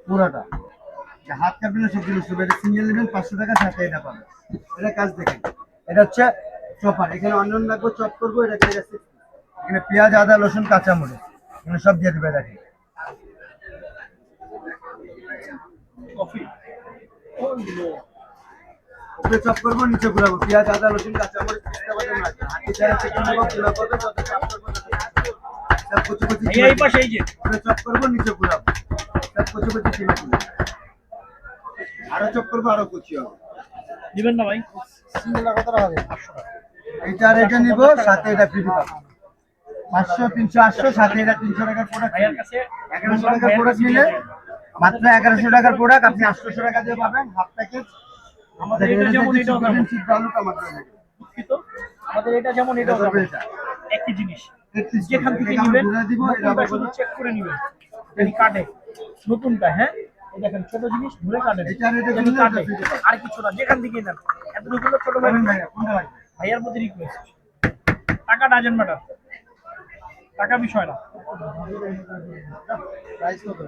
পুরোটা হাত কাটবেন না, সবজি নষ্ট হবে। এটা সিঙ্গেল নেবেন 500 টাকা, সাথে এটা পাবেন। এটা কাজ দেখেন, এটা হচ্ছে চপার। এখানে অনিয়ন রাখবো, চপ করবো। এটা দিয়ে গেছে এখানে পেঁয়াজ, আদা, রসুন, কাঁচামরিচ এখানে সব দিয়ে দিবে। দেখেন কফি ও নো উপরে চপ করবো, নিচে ঘুরাবো। পেঁয়াজ, আদা, রসুন, কাঁচামরিচ, পিস্তা বাদাম রাখবো। হাঁটি ছাড়া চিকেন নেবো, পোলা করবে, যত চাপ করবো সব কুচি কুচি ভাইয়া এই পাশে এই যে উপরে চপ করবো, নিচে ঘুরাবো। সব কুচি কুচি চিনে চিনে আরো চপ করবো, আরো কুচি হবে। দিবেন না ভাই? সিঙ্গেলটা কত টাকা হবে? এইটা আর এটা নিবো, সাথে এটা ফ্রি পাবো। 500, 300, 800, সাথে এটা 300 টাকার প্রোডাক্ট। ভাইয়ার কাছে 1100 টাকার প্রোডাক্ট নিলে মাত্র 1100 টাকার প্রোডাক্ট আপনি 800 টাকা দিয়ে পাবেন, হাফ প্যাকেজ। আমাদের এটা যেমন এটাও তেমন। দুঃখিত, আমাদের এটা যেমন এটাও তেমন। একই জিনিস। যেখান থেকে নিবেন নতুনটা শুধু চেক করে নিবেন যদি কাটে। নতুনটা হ্যাঁ, এই দেখেন ছোট জিনিস ধরে কাটেন যদি কাটে, আর কিছু না। যেখান থেকে নেন এতটুকু ছোট ভাই। ভাইয়ার প্রতি রিকোয়েস্ট, টাকা ডাজেন্ট ম্যাটার, টাকা বিষয় না। প্রাইস কত?